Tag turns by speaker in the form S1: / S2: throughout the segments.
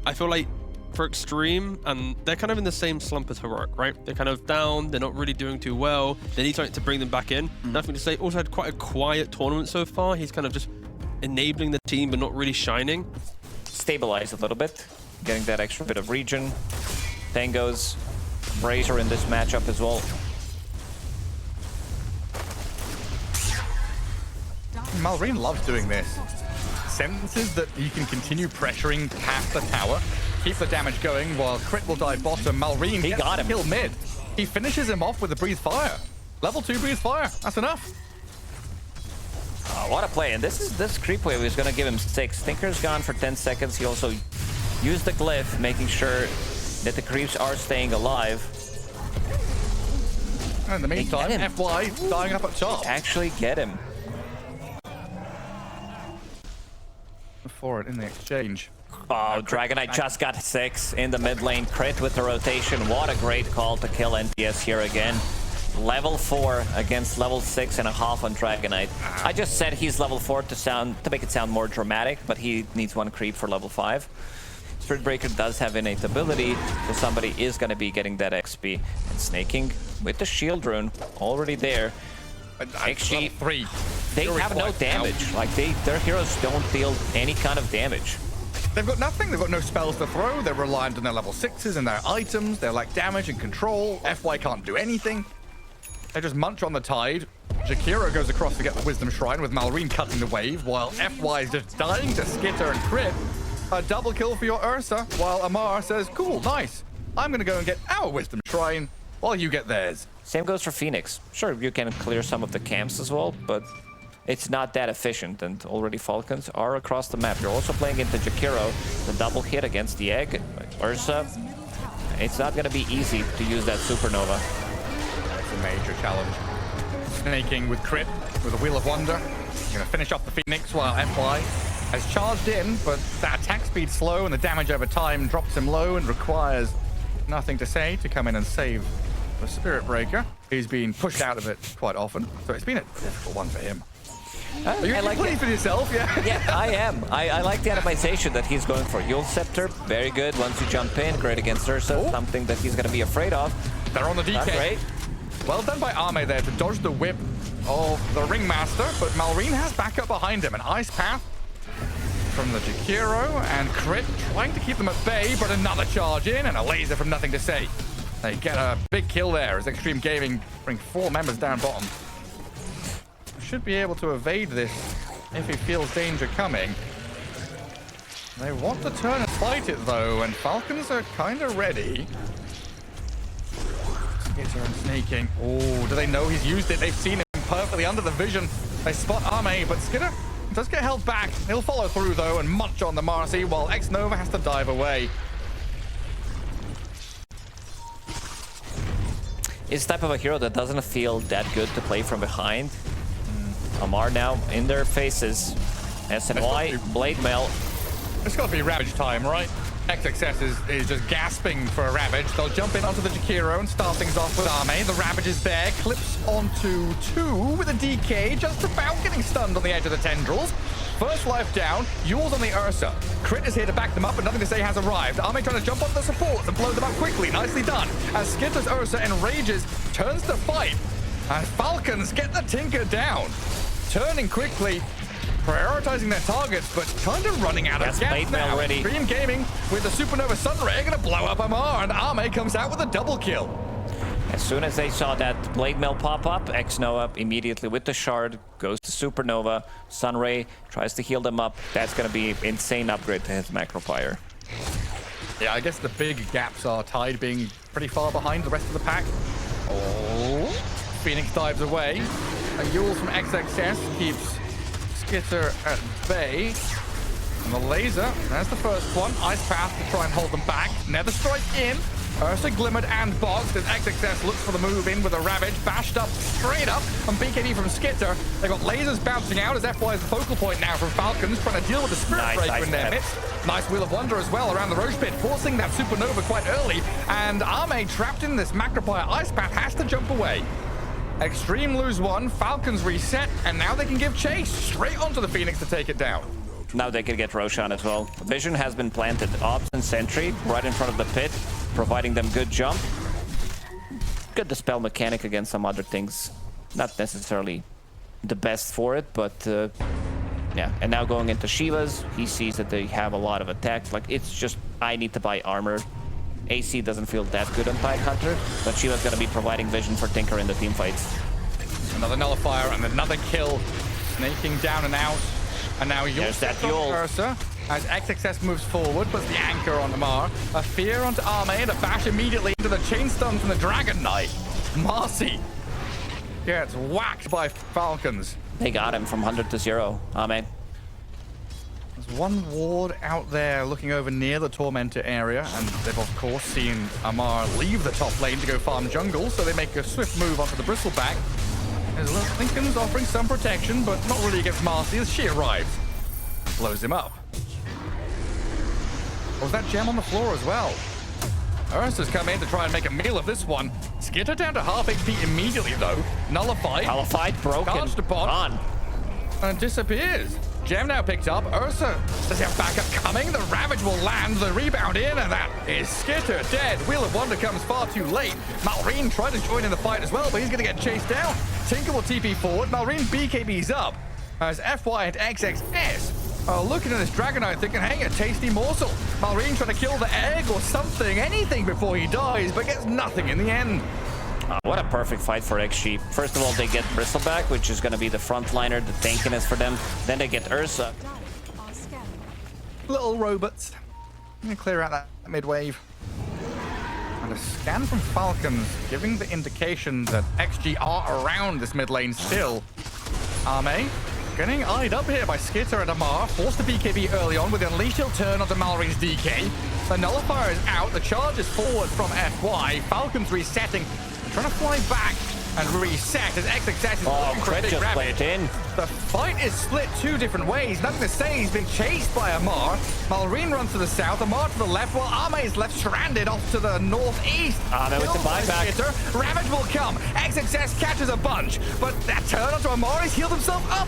S1: I feel like for Xtreme, and they're kind of in the same slump as Heroic, right? They're kind of down, they're not really doing too well. They need something to bring them back in. Nothing to say. Also had quite a quiet tournament so far. He's kind of just enabling the team, but not really shining.
S2: Stabilize a little bit, getting that extra bit of region. Tango's Brazier in this matchup as well.
S3: Malrine loves doing this. Senses that he can continue pressuring past the tower, keep the damage going while Crit will dive bottom. Malrine gets
S2: got him.
S3: Kill mid. He finishes him off with a Breathe Fire. Level 2 Breathe Fire. That's enough.
S2: Oh, what a play. And this creep wave is going to give him 6. Thinker's gone for 10 seconds. He also used the glyph, making sure that the creeps are staying alive.
S3: And in the meantime, FY dying up at top.
S2: Actually get him.
S3: For it in the exchange.
S2: Oh, Dragonite just got 6 in the mid lane. Crit with the rotation. What a great call to kill NTS here again. Level 4 against level 6.5 on Dragonite. I just said he's level 4 to make it sound more dramatic, but he needs 1 creep for level 5. Spirit Breaker does have innate ability, so somebody is going to be getting that XP. And Snaking with the shield rune already there. XG
S3: 3.
S2: They have no damage. Like their heroes don't deal any kind of damage.
S3: They've got nothing. They've got no spells to throw. They're reliant on their level 6s and their items. They're like damage and control. FY can't do anything. They just munch on the tide. Jakiro goes across to get the Wisdom Shrine with Malrine cutting the wave, while FY is just dying to skitter and crit. A double kill for your Ursa, while Amar says, cool, nice. I'm going to go and get our Wisdom Shrine while you get theirs.
S2: Same goes for Phoenix. Sure, you can clear some of the camps as well, but it's not that efficient, and already Falcons are across the map. You're also playing into Jakiro, the double hit against the egg. Ursa, it's not going to be easy to use that Supernova.
S3: It's a major challenge. Snaking with Crit, with a Wheel of Wonder. Going to finish off the Phoenix while FY has charged in, but that attack speed's slow and the damage over time drops him low and requires nothing to say to come in and save the Spirit Breaker. He's been pushed out of it quite often, so it's been a difficult one for him. Are you pleased with yourself?
S2: Yeah, I am. I like the animation that he's going for. Yule Scepter, very good. Once you jump in, great against Ursa, something that he's going to be afraid of.
S3: They're on the DK.
S2: Not great.
S3: Well done by Arme there to dodge the whip of the Ringmaster, but Malrine has backup behind him. An Ice Path from the Jakiro, and Crit trying to keep them at bay, but another charge in and a laser from Nothing to Say. They get a big kill there as Xtreme Gaming bring 4 members down bottom. Should be able to evade this if he feels danger coming. They want to turn and fight it though, and Falcons are kind of ready. Skitter and Snaking. Oh, do they know he's used it? They've seen him perfectly under the vision. They spot Arme, but Skitter does get held back. He'll follow through though and munch on the Marcy while X-Nova has to dive away.
S2: It's the type of a hero that doesn't feel that good to play from behind. Amar now in their faces. SNY, Blade Mail.
S3: It's got to be Ravage time, right? XXS is just gasping for a Ravage. They'll jump in onto the Jakiro and start things off with Arme. The Ravage is there, clips onto 2 with a DK, just about getting stunned on the edge of the tendrils. First life down, Yule's on the Ursa. Crit is here to back them up, but Nothing to Say has arrived. Arme trying to jump onto the supports and blow them up quickly. Nicely done. As Skitter's Ursa enrages, turns to fight. And Falcons get the Tinker down. Turning quickly, prioritizing their targets, but kind of running out of gas now.
S2: Already.
S3: Xtreme Gaming with the Supernova Sunray going to blow up Amar, and Arme comes out with a double kill.
S2: As soon as they saw that Blade Mail pop up, X-Nova immediately with the shard goes to Supernova. Sunray tries to heal them up. That's going to be insane upgrade to his Macropire.
S3: Yeah, I guess the big gaps are Tide being pretty far behind the rest of the pack. Oh, Phoenix dives away. A Yule from XXS keeps Skitter at bay. And the laser, there's the first one. Ice Path to try and hold them back. Nether Strike in. Ursa glimmered and boxed as XXS looks for the move in with a Ravage. Bashed up, straight up, and BKB from Skitter. They've got lasers bouncing out as FY is the focal point now from Falcons, trying to deal with the Spirit Breaker in their midst. Nice Wheel of Wonder as well around the Roche Pit, forcing that Supernova quite early. And Arme, trapped in this Macropire Ice Path, has to jump away. Xtreme lose 1, Falcons reset, and now they can give chase straight onto the Phoenix to take it down.
S2: Now they can get Roshan as well. Vision has been planted. Ops and Sentry right in front of the pit, providing them good jump. Good dispel mechanic against some other things. Not necessarily the best for it, but yeah. And now going into Shiva's, he sees that they have a lot of attacks. Like, it's just, I need to buy armor. AC doesn't feel that good on Tidehunter, but Shiva's gonna be providing vision for Tinker in the team fights.
S3: Another nullifier and another kill. Snaking down and out. And now
S2: There's that Yul.
S3: Ursa as XXS moves forward, puts the anchor on Amar. A fear onto Arme and a bash immediately into the chain stun from the Dragon Knight. Marcy gets whacked by Falcons.
S2: They got him from 100 to 0. Amen.
S3: There's one ward out there looking over near the Tormentor area, and they've of course seen Amar leave the top lane to go farm jungle, so they make a swift move onto the Bristleback. As Lincoln's offering some protection, but not really against Marcy as she arrives. Blows him up. Was that gem on the floor as well? Ursa's come in to try and make a meal of this one. Skitter down to half HP immediately though. Nullified.
S2: Nullified, broken,
S3: Charged upon.
S2: gone.
S3: And disappears. Gem now picked up. Ursa does he have backup coming? The Ravage will land the rebound in, and that is Skitter dead. Wheel of Wonder comes far too late. Malrine tried to join in the fight as well, but he's going to get chased down. Tinker will TP forward. Malrine BKB's up as FY and XXS are looking at this Dragonite thinking, hey, a tasty morsel. Malrine trying to kill the egg or something, anything before he dies, but gets nothing in the end.
S2: What a perfect fight for XG. First of all, they get Bristleback, which is going to be the frontliner, the tankiness for them. Then they get Ursa.
S3: Little robots. I'm going to clear out that mid-wave. And a scan from Falcons, giving the indication that XG are around this mid lane still. Arme getting eyed up here by Skitter and Amar, forced to BKB early on with the Unleash. He'll turn onto Malrine's DK. The Nullifier is out, the charge is forward from FY. Falcons resetting, trying to fly back and reset as XXS is looking for a big ravage. The fight is split two different ways. Nothing to say, he's been chased by Amar. Malrine runs to the south, Amar to the left, while Arme is left stranded off to the northeast.
S2: Arme with the buyback.
S3: Skitter. Ravage will come. XXS catches a bunch, but that turn onto Amar, he's healed himself up.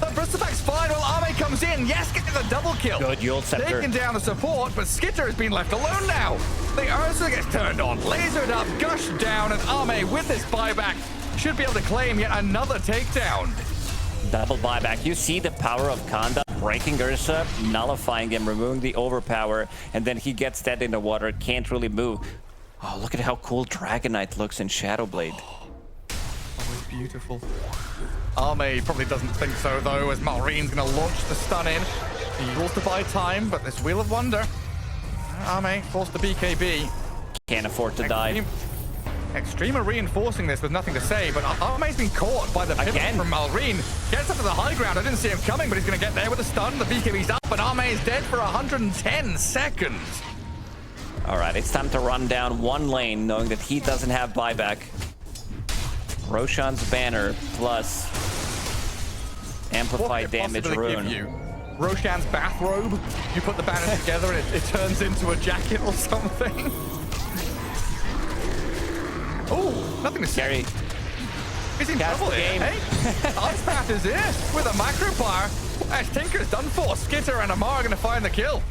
S3: The Bristleback's fine while Arme comes in. Yes, getting the double kill.
S2: Good Yule Scepter.
S3: Taking down the support, but Skitter has been left alone now. The Ursa gets turned on, lasered up, gushed down, and Arme with this buyback should be able to claim yet another takedown.
S2: Double buyback. You see the power of Kanda breaking Ursa, nullifying him, removing the overpower, and then he gets dead in the water, can't really move. Oh, look at how cool Dragonite looks in Shadowblade.
S3: Oh, it's beautiful. Arme probably doesn't think so, though, as Malrine's going to launch the stun in. He wants to buy time, but this Wheel of Wonder. Arme forced to BKB.
S2: Can't afford to die.
S3: Xtreme are reinforcing this with nothing to say, but Arme's been caught by the pivot from Malrine. Gets up to the high ground. I didn't see him coming, but he's going to get there with a stun. The BKB's up, and Arme is dead for 110 seconds.
S2: All right, it's time to run down one lane, knowing that he doesn't have buyback. Roshan's banner plus amplified damage rune.
S3: Give you? Roshan's bathrobe? You put the banners together and it turns into a jacket or something? Oh, nothing to say. He's in trouble here, hey? Ice Path is here with a macro fire. As Tinker's done for. Skitter and Amar are going to find the kill.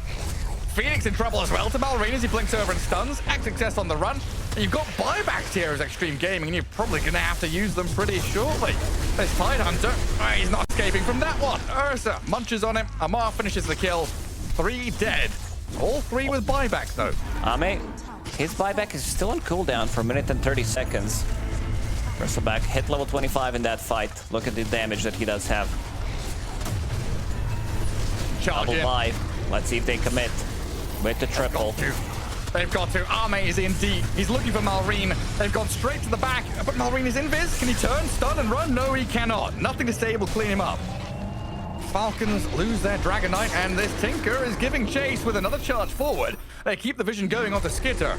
S3: Phoenix in trouble as well to Malrine as he blinks over and stuns. XXS on the run. And you've got buybacks here as Xtreme Gaming, and you're probably going to have to use them pretty shortly. There's Tidehunter. Oh, he's not escaping from that one. Ursa munches on him. Amar finishes the kill. 3 dead. All 3 with buyback, though.
S2: Ame, his buyback is still on cooldown for a minute and 30 seconds. Bristleback hit level 25 in that fight. Look at the damage that he does have.
S3: Charge
S2: Double buy. Let's see if they commit with the triple.
S3: They've got to. Arme is in deep. He's looking for Malrine. They've gone straight to the back, but Malrine is invis. Can he turn, stun, and run? No, he cannot. Nothing to say will clean him up. Falcons lose their Dragonite, and this Tinker is giving chase with another charge forward. They keep the vision going onto Skitter.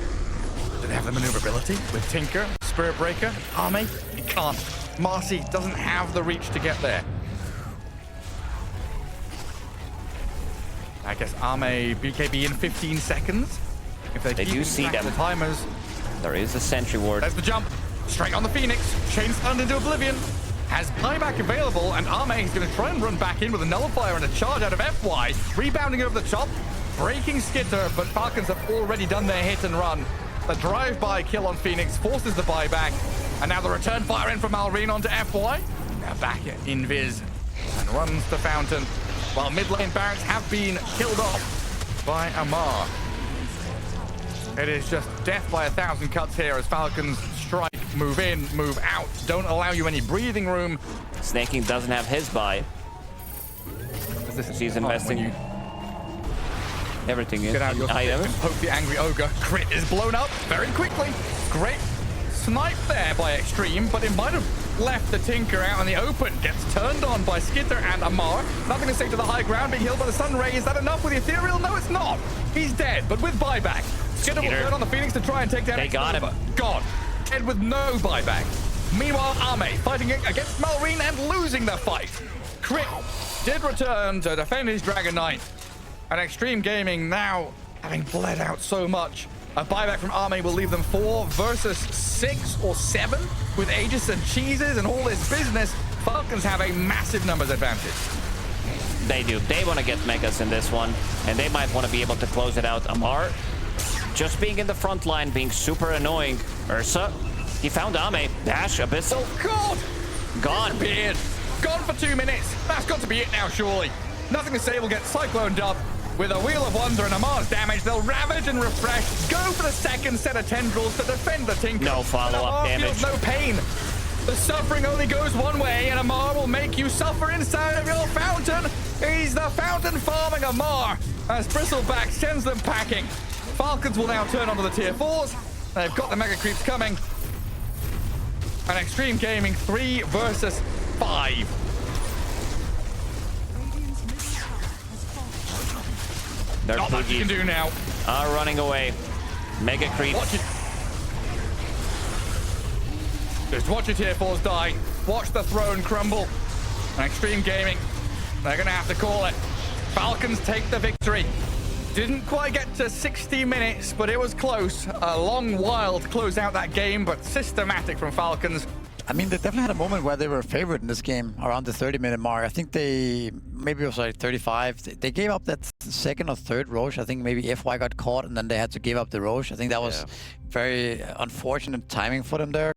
S3: Do they have the maneuverability with Tinker, Spirit Breaker, Arme? He can't. Marcy doesn't have the reach to get there. I guess Arme BKB in 15 seconds. If they
S2: do see them.
S3: The timers.
S2: There is a sentry ward.
S3: There's the jump. Straight on the Phoenix. Chain stunned into oblivion. has buyback available, and Arme is going to try and run back in with a nullifier and a charge out of FY, rebounding over the top, breaking Skitter, but Falcons have already done their hit and run. The drive-by kill on Phoenix forces the buyback, and now the return fire in from Malrine onto FY. Now back at Invis and runs the Fountain, while mid lane barracks have been killed off by Amar. It is just death by 1,000 cuts here as Falcons strike, move in, move out, don't allow you any breathing room.
S2: Snaking doesn't have his buy. He's investing everything in items.
S3: Hope the angry ogre crit is blown up very quickly. Great snipe there by Xtreme, but it might have left the Tinker out in the open. Gets turned on by Skitter and Amar. Nothing to say to the high ground, being healed by the Sun Ray. Is that enough with the Ethereal? No, it's not. He's dead, but with buyback. Skitter will turn on the Phoenix to try and take down
S2: They got him.
S3: God. Dead with no buyback. Meanwhile, Arme fighting against Malrine and losing the fight. Crit did return to defend his Dragon Knight. And Xtreme Gaming now having bled out so much. A buyback from Arme will leave them 4 versus 6 or 7 with Aegis and Cheeses and all this business. Falcons have a massive numbers advantage.
S2: They do. They want to get megas in this one, and they might want to be able to close it out. Amar just being in the front line, being super annoying. Ursa, he found Ame. Dash, Abyssal.
S3: God!
S2: Gone.
S3: Beard. Gone for 2 minutes. That's got to be it now, surely. Nothing to say, will get cycloned up. With a Wheel of Wonder and Amar's damage, they'll ravage and refresh. Go for the second set of tendrils to defend the Tinker.
S2: No follow-up damage.
S3: Feels no pain. The suffering only goes one way, and Amar will make you suffer inside of your Fountain. He's the Fountain farming Amar as Bristleback sends them packing. Falcons will now turn onto the tier 4s. They've got the Megacreeps coming. And Xtreme Gaming 3 versus 5.
S2: They're
S3: Not much you can do now.
S2: Are running away. Megacreeps.
S3: Watch it. Just watch your tier 4s die. Watch the throne crumble. And Xtreme Gaming, they're going to have to call it. Falcons take the victory. Didn't quite get to 60 minutes, but it was close. A long while to close out that game, but systematic from Falcons.
S4: I mean, they definitely had a moment where they were favored in this game around the 30-minute mark. I think maybe it was like 35. They gave up that second or third Roche. I think maybe FY got caught and then they had to give up the Roche. I think that was very unfortunate timing for them there.